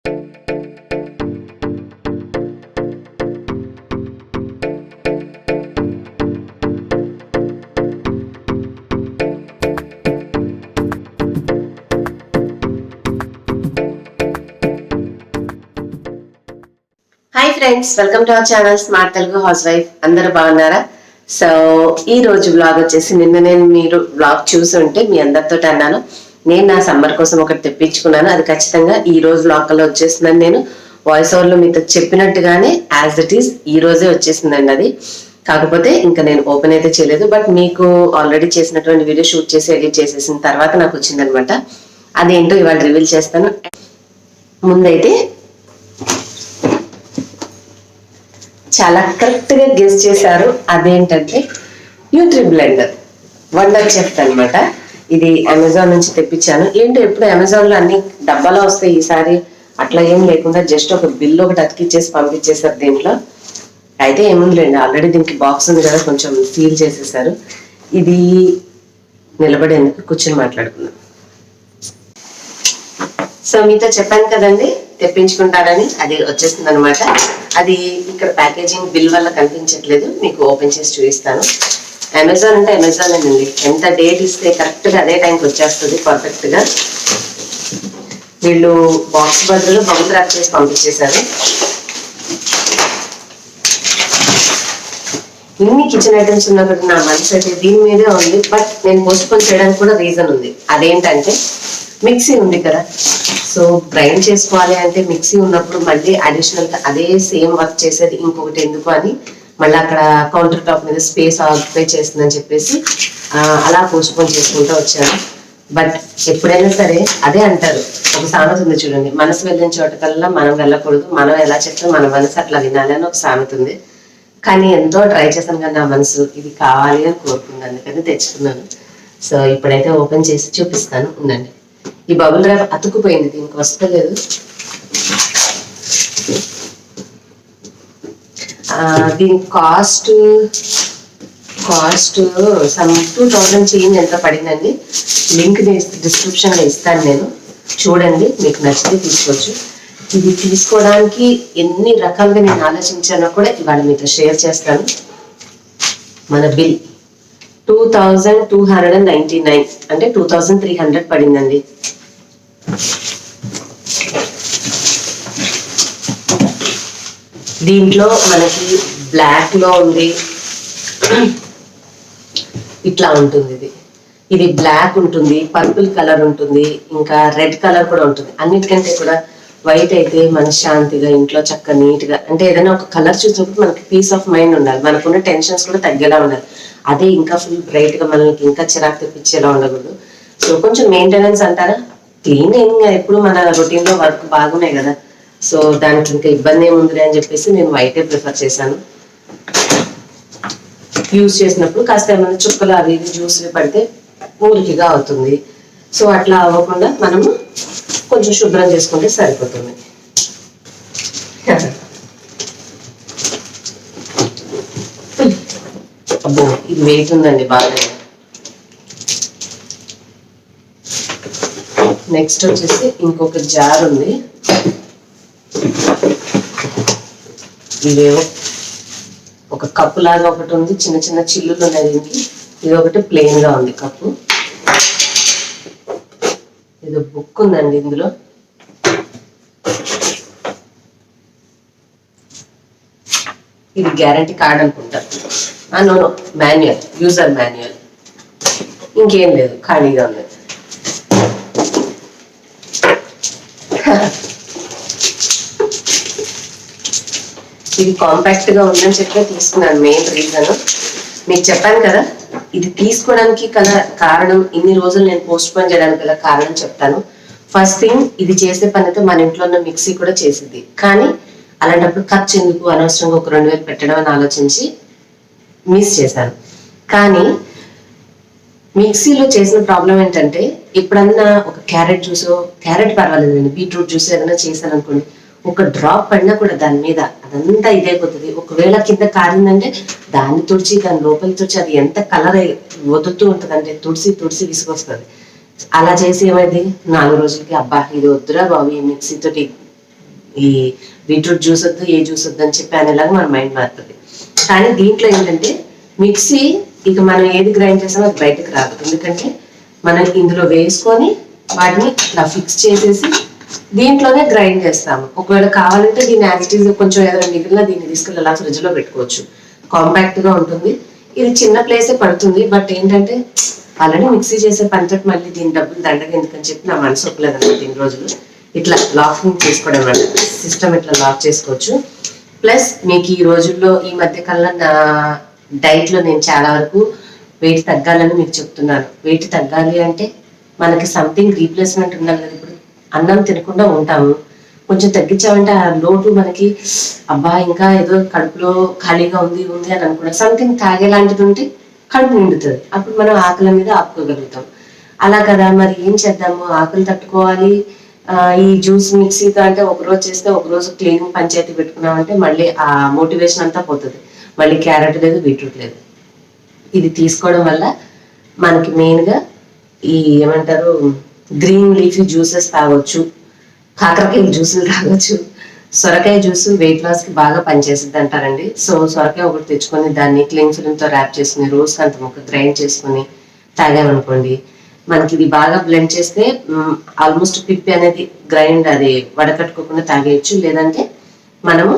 Hi friends, welcome to our channel smart Telugu house wife. అందరూ బాగున్నారా? So ఈ రోజు బ్లాగ్ వచ్చేసి నేను మీరు బ్లాగ్ చూసి ఉంటే మీ అందరితో అన్నాను, నేను నా సమ్మర్ కోసం ఒకటి తెప్పించుకున్నాను. అది ఖచ్చితంగా ఈ రోజు బ్లాగ్ లో వచ్చేసిందని నేను వాయిస్ ఓవర్ లో మీతో చెప్పినట్టుగానే యాజ్ ఇట్ ఈస్ ఈ రోజే వచ్చేసిందండి. అది కాకపోతే ఇంకా నేను ఓపెన్ అయితే చేయలేదు, బట్ మీకు ఆల్రెడీ చేసినటువంటి వీడియో షూట్ చేసి ఎడిట్ చేసేసిన తర్వాత నాకు వచ్చిందనమాట. అదేంటో ఇవాళ రివీల్ చేస్తాను. ముందైతే చాలా కరెక్ట్ గా గెస్ చేశారు. అదేంటంటే న్యూట్రి బ్లెండర్ వండర్ చెఫ్ అనమాట. ఇది అమెజాన్ నుంచి తెప్పించాను. ఏంటో ఎప్పుడు అమెజాన్ లో అన్ని డబ్బాలో వస్తాయి, ఈసారి అట్లా ఏం లేకుండా జస్ట్ ఒక బిల్ ఒకటి అతికిచ్చేసి పంపించేసారు. దీంట్లో అయితే ఏముందిలేండి, ఆల్రెడీ దీనికి బాక్స్ ఉంది కదా, కొంచెం సీల్ చేసేసారు. ఇది నిలబడేందుకు కూర్చొని మాట్లాడుకున్నాం. సో మీతో చెప్పాను కదండి తెప్పించుకుంటారని, అది వచ్చేస్తుంది అనమాట. అది ఇక్కడ ప్యాకేజింగ్ బిల్ వల్ల కనిపించట్లేదు, మీకు ఓపెన్ చేసి చూపిస్తాను. అమెజాన్ అంటే అమెజాన్ అండి, ఎంత డేట్ ఇస్తే కరెక్ట్ గా అదే టైంకి వచ్చేస్తుంది పర్ఫెక్ట్ గా. వీళ్ళు బాక్స్ బదులు బబుల్ ర్యాప్ చేసి పంపించేశారు. ఇన్ని కిచెన్ ఐటమ్స్ ఉన్నప్పుడు నా మనసు అయితే దీని మీదే ఉంది, బట్ నేను పోస్ట్ పోన్ చేయడానికి కూడా రీజన్ ఉంది. అదేంటంటే మిక్సీ ఉంది కదా, సో గ్రైండ్ చేసుకోవాలి అంటే మిక్సీ ఉన్నప్పుడు మళ్ళీ అడిషనల్ గా అదే సేమ్ వర్క్ చేసేది ఇంకొకటి ఎందుకు అని మళ్ళీ అక్కడ కౌంటర్ టాప్ మీద స్పేస్ ఆక్యుపై చేస్తుందని చెప్పేసి అలా పోస్ట్ పోన్ చేసుకుంటూ వచ్చాను. బట్ ఎప్పుడైనా సరే అదే అంటారు, ఒక సామెత ఉంది చూడండి, మనసు వెళ్ళిన చోటకల్లా మనం వెళ్ళకూడదు, మనం ఎలా చెప్తే మన మనసు అట్లా వినాలి అని ఒక సామెత ఉంది. కానీ ఎంతో ట్రై చేశాను కానీ నా మనసు ఇది కావాలి అని కోరుకుంది, అందుకని తెచ్చుకున్నాను. సో ఇప్పుడైతే ఓపెన్ చేసి చూపిస్తాను, ఉండండి. ఈ బబుల్ ర్యాప్ అతుకుపోయింది, దీనికి వస్తలేదు. దీని కాస్ట్ సమ్ 2000 చేంజ్ ఎంత పడిందండి. లింక్ డిస్క్రిప్షన్ లో ఇస్తాను, నేను చూడండి, మీకు నచ్చితే తీసుకోవచ్చు. ఇది తీసుకోవడానికి ఎన్ని రకాలుగా నేను ఆలోచించానో కూడా ఇవాళ మీతో షేర్ చేస్తాను. మన బిల్ 2299 అంటే 2300 పడిందండి. దీంట్లో మనకి బ్లాక్ లో ఉంది, ఇట్లా ఉంటుంది. ఇది బ్లాక్ ఉంటుంది, పర్పుల్ కలర్ ఉంటుంది, ఇంకా రెడ్ కలర్ కూడా ఉంటుంది. అన్నిటికంటే కూడా వైట్ అయితే మనశ్శాంతిగా ఇంట్లో చక్కగా నీట్ గా, అంటే ఏదైనా ఒక కలర్ చూసినప్పుడు మనకి పీస్ ఆఫ్ మైండ్ ఉండాలి, మనకున్న టెన్షన్స్ కూడా తగ్గేలా ఉండాలి. అదే ఇంకా ఫుల్ బ్రైట్ గా మనకి ఇంకా చిరాకు తెప్పించేలా ఉండకూడదు. సో కొంచెం మెయింటెనెన్స్ అంటారా, క్లీనింగ్ ఎప్పుడు మన రొటీన్ లో వర్క్ బాగున్నాయి కదా, సో దానికి ఇంకా ఇబ్బంది ఏముంది అని చెప్పేసి నేను వైటే ప్రిఫర్ చేశాను. యూజ్ చేసినప్పుడు కాస్త ఏమైనా చుక్కలు అవి జ్యూస్లు పడితే ఊరికిగా అవుతుంది. సో అట్లా అవ్వకుండా మనము కొంచెం శుభ్రం చేసుకుంటే సరిపోతుంది. అబ్బో ఇది వెయిట్ ఉందండి బాగా. నెక్స్ట్ వచ్చేసి ఇంకొక జార్ ఉంది. ఇదేవో ఒక కప్పు లాగా ఒకటి ఉంది, చిన్న చిన్న చిల్లులు ఉన్నాయి దీనికి. ఇది ఒకటి ప్లెయిన్ గా ఉంది కప్పు. ఇది బుక్ ఉందండి ఇందులో. ఇది గ్యారంటీ కార్డ్ అనుకుంటా. నో మాన్యువల్, యూజర్ మాన్యువల్, ఇంకేం లేదు, ఖాళీగా ఉంది. ఇది కాంపాక్ట్ గా ఉందని చెప్పి తీసుకున్నాను. మెయిన్ రీజన్ మీకు చెప్పాను కదా, ఇది తీసుకోవడానికి కారణం, ఇన్ని రోజులు నేను పోస్ట్ పోన్ చేయడానికి గల కారణం చెప్తాను. ఫస్ట్ థింగ్, ఇది చేసే పని అయితే మన ఇంట్లో ఉన్న మిక్సీ కూడా చేసింది, కానీ అలాంటప్పుడు ఖర్చు ఎందుకు, అనవసరంగా ఒక 2000 పెట్టడం అని ఆలోచించి మిస్ చేశాను. కానీ మిక్సీలో చేసిన ప్రాబ్లం ఏంటంటే, ఎప్పుడన్నా ఒక క్యారెట్ జ్యూసో, క్యారెట్ పర్వాలేదండి, బీట్రూట్ జ్యూస్ ఏదైనా చేశాను అనుకోండి, ఒక డ్రాప్ పడినా కూడా దాని మీద అదంతా ఇదైపోతుంది. ఒకవేళ కింద కారిందంటే దాన్ని తుడిచి దాని లోపల తుడిచి అది ఎంత కలర్ వదులుతూ ఉంటుంది అంటే తుడిసి విసుకొస్తుంది. అలా చేసి ఏమైంది, 4 రోజులకి అబ్బా ఇది వద్దురా బాబు, ఈ మిక్సీతోటి ఈ బీట్రూట్ జ్యూస్ వద్దు, ఏ జ్యూస్ వద్దు అని చెప్పి అనేలాగా మన మైండ్ మారుతుంది. కానీ దీంట్లో ఏంటంటే మిక్సీ ఇక మనం ఏది గ్రైండ్ చేసామో అది బయటకు రాదు. ఎందుకంటే మనం ఇందులో వేసుకొని వాటిని ఇలా ఫిక్స్ చేసేసి దీంట్లోనే గ్రైండ్ చేస్తాము. ఒకవేళ కావాలంటే దీన్ని యాజిటీస్ కొంచెం ఏదైనా మిగిలిన దీన్ని తీసుకెళ్ళి అలా ఫ్రిడ్జ్ లో పెట్టుకోవచ్చు. కాంపాక్ట్ గా ఉంటుంది. ఇది చిన్న ప్లేసే పడుతుంది. బట్ ఏంటంటే ఆల్రెడీ మిక్సీ చేసే పనితోటి మళ్ళీ దీని డబ్బులు దండగా ఎందుకని చెప్పి నా మనసు ఒప్పలేదు అన్నమాట. ఇన్ని రోజులు ఇట్లా లాకింగ్ చేసుకోవడం అన్నమాట. సిస్టమ్ ఇట్లా లాక్ చేసుకోవచ్చు. ప్లస్ మీకు ఈ రోజుల్లో ఈ మధ్య కాలంలో నా డైట్ లో నేను చాలా వరకు వెయిట్ తగ్గాలని మీకు చెప్తున్నాను. వెయిట్ తగ్గాలి అంటే మనకి సంథింగ్ రీప్లేస్మెంట్ ఉండాలి కదా. ఇప్పుడు అన్నం తినకుండా ఉంటాము, కొంచెం తగ్గించామంటే ఆ లోటు మనకి అబ్బా ఇంకా ఏదో కడుపులో ఖాళీగా ఉంది ఉంది అని అనుకున్నాం. సంథింగ్ తాగేలాంటిది ఉంటే కడుపు నిండుతుంది. అప్పుడు మనం ఆకలి మీద ఆపుకోగలుగుతాం. అలా కదా, మరి ఏం చేద్దాము, ఆకలి తట్టుకోవాలి. ఈ జ్యూస్ మిక్సీతో అంటే ఒక రోజు చేస్తే ఒక రోజు క్లీనింగ్ పంచాయతీ పెట్టుకున్నామంటే మళ్ళీ ఆ మోటివేషన్ అంతా పోతుంది. మళ్ళీ క్యారెట్ లేదు, బీట్రూట్ లేదు. ఇది తీసుకోవడం వల్ల మనకి మెయిన్ గా ఈ ఏమంటారు గ్రీన్ లీఫీ జ్యూసెస్ తాగొచ్చు, కాకరకాయ జ్యూసులు తాగొచ్చు. సొరకాయ జ్యూస్ వెయిట్ లాస్ కి బాగా పనిచేస్తుంది అంటారండి. సో సొరకాయ ఒకటి తెచ్చుకొని దాన్ని క్లీన్ ఫిల్మ్ తో ర్యాప్ చేసుకుని రోజుకి అంత ముక్క గ్రైండ్ చేసుకుని తాగామనుకోండి, మనకి ఇది బాగా బ్లెండ్ చేస్తే ఆల్మోస్ట్ పిప్పి అనేది గ్రైండ్ అది వడకట్టుకోకుండా తాగేయచ్చు. లేదంటే మనము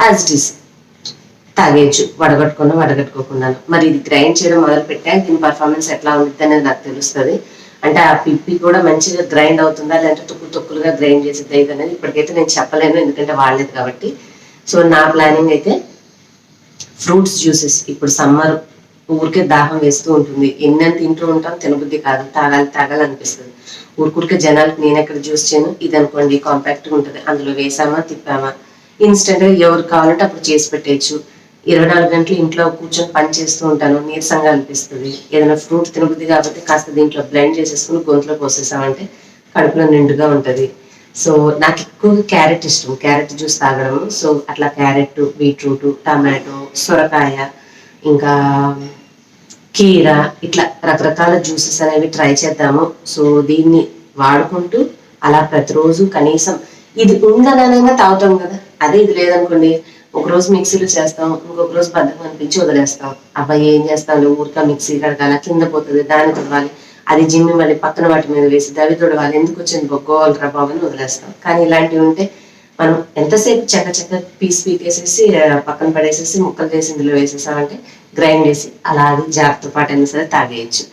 యాజ్ ఇట్ ఈస్ తాగేయచ్చు, వడగట్టుకోకుండా. మరి ఇది గ్రైండ్ చేయడం మొదలు పెట్టాక దీని పర్ఫార్మెన్స్ ఎట్లా ఉంటుంది అనేది నాకు తెలుస్తుంది. అంటే ఆ పిప్పి కూడా మంచిగా గ్రైండ్ అవుతుందా లేదంటే తొక్కులుగా గ్రైండ్ చేసేది ఇది అనేది ఇప్పటికైతే నేను చెప్పలేను, ఎందుకంటే వాడలేదు కాబట్టి. సో నా ప్లానింగ్ అయితే ఫ్రూట్స్ జ్యూసెస్. ఇప్పుడు సమ్మర్ ఊరికే దాహం వేస్తూ ఉంటుంది, ఎన్నెంత తింటూ ఉంటాం, తినబుద్ధి కాదు, తాగాలి అనిపిస్తుంది. ఊరికే జనాలకు నేను ఎక్కడ జ్యూస్ చేయను. ఇది అనుకోండి కాంపాక్ట్ గా ఉంటుంది, అందులో వేసామా తిప్పామా ఇన్స్టెంట్ గా ఎవరు కావాలంటే అప్పుడు చేసి పెట్టేయచ్చు. 24 గంటలు ఇంట్లో కూర్చొని పని చేస్తూ ఉంటాను, నీరసంగా అనిపిస్తుంది. ఏదైనా ఫ్రూట్ తినబుద్ధి కాబట్టి కాస్త దీంట్లో బ్లెండ్ చేసేసుకుని గొంతులో పోసేసామంటే కడుపులో నిండుగా ఉంటది. సో నాకు ఎక్కువగా క్యారెట్ ఇష్టం, క్యారెట్ జ్యూస్ తాగడం. సో అట్లా క్యారెట్, బీట్రూట్, టమాటో, సొరకాయ, ఇంకా కీర, ఇట్లా రకరకాల జ్యూసెస్ అనేవి ట్రై చేద్దాము. సో దీన్ని వాడుకుంటూ అలా ప్రతిరోజు కనీసం ఇది ఉందనంగా తాగుతాం కదా. అదే ఇది లేదనుకోండి, ఒక రోజు మిక్సీలో చేస్తాం, ఇంకొక రోజు బద్దకం అనిపించి వదిలేస్తాం. అబ్బాయి ఏం చేస్తాం, ఊరికా మిక్సీ కడగాల, కింద పోతుంది, దాన్ని తుడవాలి, అది జిమ్మి మళ్ళీ పక్కన వాటి మీద వేసి దవి తుడవాలి, ఎందుకు వచ్చింది బొగ్గోవాలి రా బాబు అని వదిలేస్తాం. కానీ ఇలాంటివి ఉంటే మనం ఎంతసేపు చక్క పీస్ పీకేసేసి పక్కన పడేసేసి ముక్కలు చేసి ఇందులో వేసేసామంటే గ్రైండ్ చేసి అలా అది జాగ్రత్త పాటు అయినా సరే తాగేయచ్చు.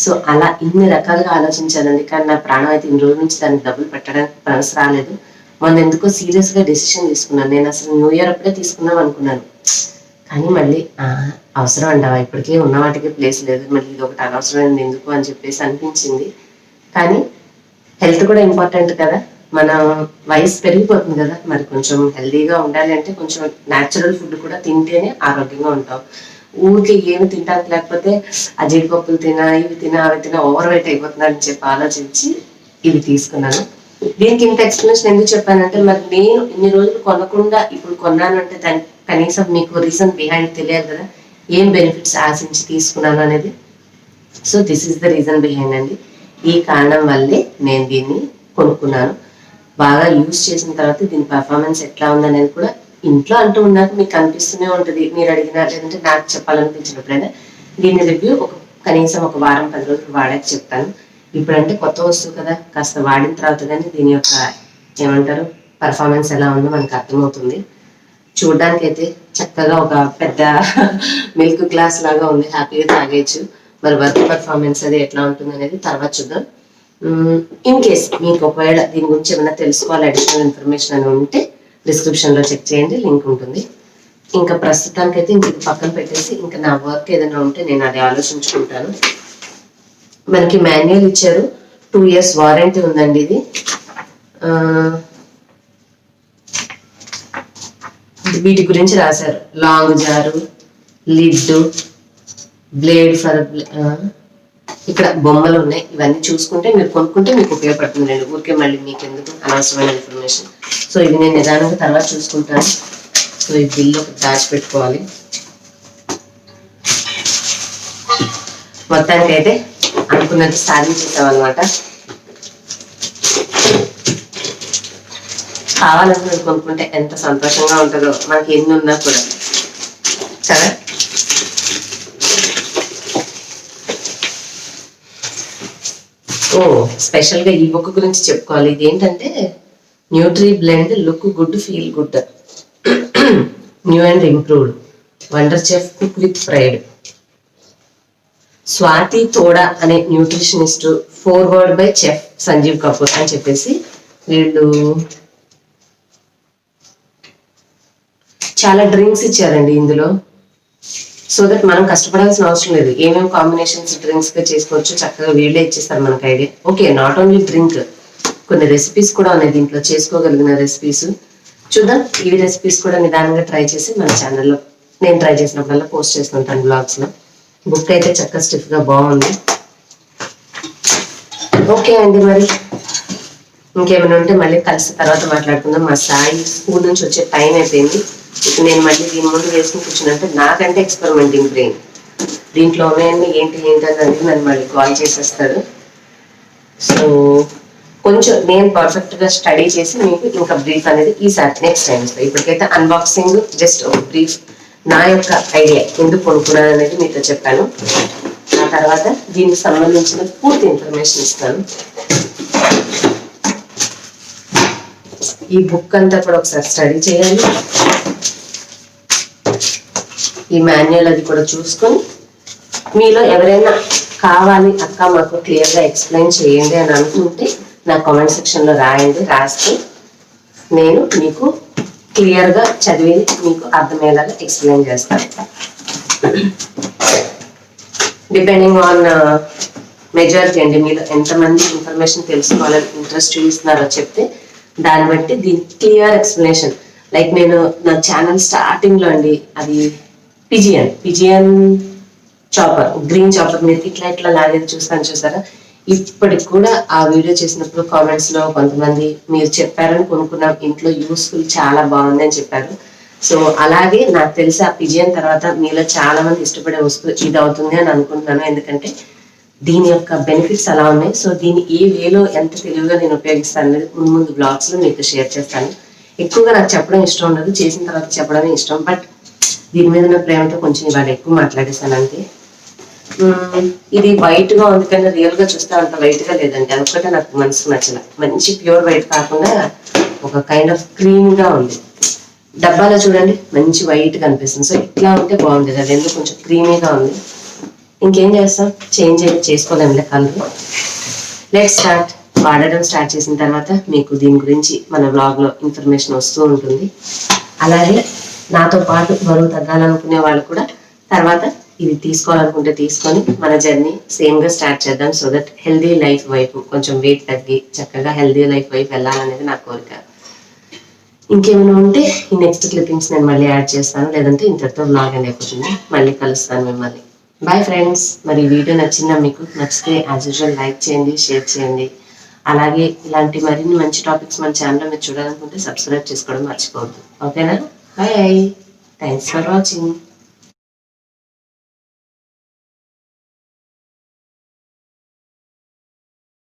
సో అలా ఇన్ని రకాలుగా ఆలోచించానండి. కానీ నా ప్రాణం అయితే ఇన్ని రోజుల నుంచి దానికి డబ్బులు పెట్టడానికి మనసు రాలేదు. మొన్న ఎందుకో సీరియస్ గా డెసిషన్ తీసుకున్నాను. నేను అసలు న్యూ ఇయర్ అప్పుడే తీసుకుందాం అనుకున్నాను, కానీ మళ్ళీ అవసరం అంటావా, ఇప్పటికే ఉన్న వాటికి ప్లేస్ లేదు, మళ్ళీ ఇది ఒకటి అనవసరమైంది ఎందుకు అని చెప్పేసి అనిపించింది. కానీ హెల్త్ కూడా ఇంపార్టెంట్ కదా, మన వయసు పెరిగిపోతుంది కదా, మరి కొంచెం హెల్దీగా ఉండాలి అంటే కొంచెం న్యాచురల్ ఫుడ్ కూడా తింటేనే ఆరోగ్యంగా ఉంటాం. ఊరికి ఏమి తింటానికి లేకపోతే ఆ జీడిపప్పులు తినా, ఇవి తినా, అవి తినా ఓవర్ వెయిట్ అయిపోతుందని చెప్పి ఆలోచించి ఇవి తీసుకున్నాను. దీనికి ఇంత ఎక్స్ప్లెనేషన్ ఎందుకు చెప్పానంటే, మరి నేను ఇన్ని రోజులు కొనకుండా ఇప్పుడు కొన్నాను అంటే దానికి కనీసం మీకు రీజన్ బిహైండ్ తెలియాలి కదా, ఏం బెనిఫిట్స్ ఆశించి తీసుకున్నాను అనేది. So this is the reason behind అండి. ఈ కారణం వల్లే నేను దీన్ని కొనుక్కున్నాను. బాగా యూజ్ చేసిన తర్వాత దీని పర్ఫార్మెన్స్ ఎట్లా ఉందనేది కూడా ఇంట్లో అంటూ ఉన్నాక మీకు కనిపిస్తూనే ఉంటుంది. మీరు అడిగినా లేదంటే నాకు చెప్పాలనిపించినప్పుడైనా దీని రివ్యూ కనీసం ఒక వారం 10 రోజులు వాడాక చెప్తాను. ఇప్పుడంటే కొత్త వస్తువు కదా, కాస్త వాడిన తర్వాత కానీ దీని యొక్క ఏమంటారు పర్ఫార్మెన్స్ ఎలా ఉందో మనకు అర్థమవుతుంది. చూడడానికి అయితే చక్కగా ఒక పెద్ద మిల్క్ గ్లాస్ లాగా ఉంది, హ్యాపీగా తాగేయచ్చు. మరి వర్క్ పర్ఫార్మెన్స్ అది ఎట్లా ఉంటుంది అనేది తర్వాత చూద్దాం. ఇన్ కేస్ మీకు ఒకవేళ దీని గురించి ఏమైనా తెలుసుకోవాలి, అడిషనల్ ఇన్ఫర్మేషన్ అని ఉంటే డిస్క్రిప్షన్ లో చెక్ చేయండి, లింక్ ఉంటుంది. ఇంకా ప్రస్తుతానికి అయితే ఇంక పక్కన పెట్టేసి ఇంకా నా వర్క్ ఏదైనా ఉంటే నేను అది ఆలోచించుకుంటాను. మనకి మాన్యువల్ ఇచ్చారు, 2 years వారంటీ ఉందండి. ఇది వీటి గురించి రాశారు, long jar, lid, blade for ఇక్కడ బొమ్మలు ఉన్నాయి. ఇవన్నీ చూసుకుంటే మీరు కొనుక్కుంటే మీకు ఉపయోగపడుతుంది అండి, ఊరికే మళ్ళీ మీకు ఎందుకు అనవసరమైన ఇన్ఫర్మేషన్. సో ఇది నేను నిదానంగా తర్వాత చూసుకుంటాను. సో ఈ బిల్లు ఒకటి దాచిపెట్టుకోవాలి. మొత్తానికి అయితే అనుకున్నది సాధించేసాం అనమాట. కావాలని మేము కొనుక్కుంటే ఎంత సంతోషంగా ఉంటుందో మనకి ఎన్ని ఉన్నా కూడా కదా. స్పెషల్గా ఈ బుక్ గురించి చెప్పుకోవాలి. ఇది ఏంటంటే nutri blend look good feel good new and improved wonder chef cook with pride. Swati Thoda అనే nutritionist, foreword by chef Sanjeev Kapoor అని చెప్పేసి వీళ్ళు చాలా డ్రింక్స్ ఇచ్చారండి ఇందులో. సో దట్ మనం కష్టపడాల్సిన అవసరం లేదు. ఏమేమి కాంబినేషన్స్ డ్రింక్స్ గా చేసుకోవచ్చు చక్కగా వీళ్ళే ఇచ్చేస్తారు మనకు idea. Okay, not only drink, కొన్ని రెసిపీస్ కూడా ఉన్నాయి దీంట్లో, చేసుకోగలిగిన రెసిపీస్. చూద్దాం, ఈ రెసిపీస్ కూడా నిదానంగా ట్రై చేసి మన ఛానల్లో నేను ట్రై చేసినప్పుడల్లా పోస్ట్ చేస్తుంటాను బ్లాగ్స్ లో. బుక్ అయితే చక్కగా స్టిఫ్ గా బాగుంది. ఓకే అండి, మరి ఇంకేమైనా ఉంటే మళ్ళీ కలిసి తర్వాత మాట్లాడుకుందాం. మా సాయి స్కూల్ నుంచి వచ్చే టైం అయిపోయింది. ఇప్పుడు నేను మళ్ళీ దీని ముందు వేసుకుని కూర్చున్నట్టు నాకంటే ఎక్స్పెరిమెంటింగ్ బ్రెయిన్, దీంట్లో ఉన్నాయని ఏంటి అనేది నన్ను మళ్ళీ కాల్ చేసేస్తాడు. సో కొంచెం నేను పర్ఫెక్ట్ గా స్టడీ చేసి మీకు ఇంకా బ్రీఫ్ అనేది ఈసారి నెక్స్ట్ టైం ఇస్తాను. ఇప్పటికైతే అన్బాక్సింగ్ జస్ట్ ఒక బ్రీఫ్, నా యొక్క ఐడియా ఎందుకు కొనుక్కున్నాను అనేది మీతో చెప్పాను. ఆ తర్వాత దీనికి సంబంధించిన పూర్తి ఇన్ఫర్మేషన్ ఇస్తాను. ఈ బుక్ అంతా కూడా ఒకసారి స్టడీ చేయాలి. ఈ మాన్యువల్ అది కూడా చూసుకొని మీలో ఎవరైనా కావాలి అక్క మాకు క్లియర్గా ఎక్స్ప్లెయిన్ చేయండి అని అనుకుంటే నా కామెంట్ సెక్షన్లో రాయండి. రాస్తే నేను మీకు క్లియర్గా చదివి మీకు అర్థమయ్యేలాగా ఎక్స్ప్లెయిన్ చేస్తాను. డిపెండింగ్ ఆన్ మెజారిటీ అండి, మీలో ఎంతమంది ఇన్ఫర్మేషన్ తెలుసుకోవాలని ఇంట్రెస్ట్ చూపిస్తున్నారో చెప్తే దాన్ని బట్టి దీని క్లియర్ ఎక్స్ప్లెనేషన్. లైక్ నేను నా ఛానల్ స్టార్టింగ్ లో అండి అది పిజియన్ చాపర్, గ్రీన్ చాపర్ మీద ఇట్లా ఇట్లా లాగేది చూస్తాను చూసారా. ఇప్పటికి కూడా ఆ వీడియో చేసినప్పుడు కామెంట్స్ లో కొంతమంది మీరు చెప్పారని కొనుక్కున్నాం, ఇంట్లో యూస్ఫుల్ చాలా బాగుంది అని చెప్పారు. సో అలాగే నాకు తెలిసి ఆ పిజియన్ తర్వాత మీలో చాలా మంది ఇష్టపడే వస్తువు ఇది అవుతుంది అని అనుకుంటున్నాను. ఎందుకంటే దీని యొక్క బెనిఫిట్స్ అలా ఉన్నాయి. సో దీన్ని ఏ వేలో ఎంత తెలివిగా నేను ఉపయోగిస్తాను అనేది ముందు బ్లాగ్స్ లో మీకు షేర్ చేస్తాను. ఎక్కువగా నాకు చెప్పడం ఇష్టం ఉండదు, చేసిన తర్వాత చెప్పడమే ఇష్టం. బట్ దీని మీద ఉన్న ప్రేమతో కొంచెం ఇవాళ ఎక్కువ మాట్లాడేస్తాను అంతే. ఇది వైట్ గా ఉంది కానీ రియల్ గా చూస్తే అంత వైట్ గా లేదండి. అదొక్కటే నాకు మనసుకు నచ్చల. మంచి ప్యూర్ వైట్ కాకుండా ఒక కైండ్ ఆఫ్ క్రీమ్ గా ఉంది. డబ్బాలో చూడండి మంచి వైట్ గా అనిపిస్తుంది. సో ఇట్లా ఉంటే బాగుండేది, అది ఎందుకు కొంచెం క్రీమీగా ఉంది. ఇంకేం చేస్తాం, చేంజ్ అయితే చేసుకోలేములే కలర్. Let start. వాడడం స్టార్ట్ చేసిన తర్వాత మీకు దీని గురించి మన బ్లాగ్ లో ఇన్ఫర్మేషన్ వస్తూ ఉంటుంది. అలాగే నాతో పాటు బరువు తగ్గాలనుకునే వాళ్ళు కూడా తర్వాత ఇది తీసుకోవాలనుకుంటే తీసుకొని మన జర్నీ సేమ్ గా స్టార్ట్ చేద్దాం. సో దట్ హెల్దీ లైఫ్ వైపు కొంచెం వెయిట్ తగ్గి చక్కగా హెల్దీ లైఫ్ వైపు వెళ్ళాలనేది నా కోరిక. ఇంకేమైనా ఉంటే ఈ నెక్స్ట్ క్లిప్పింగ్స్ నేను మళ్ళీ యాడ్ చేస్తాను, లేదంటే ఇంతటితో బ్లాగ్ అని అయిపోతుంది. మళ్ళీ కలుస్తాను మిమ్మల్ని. Bye friends. మరి వీడియో నచ్చిందా? మీకు నచ్చితే యాజ్ యూజువల్ లైక్ చేయండి, షేర్ చేయండి. అలాగే ఇలాంటి మరిన్ని మంచి టాపిక్స్ మన ఛానల్లో మీరు చూడాలనుకుంటే సబ్స్క్రైబ్ చేసుకోవడం మర్చిపోవద్దు. ఓకేనా? బాయ్. Thanks for watching.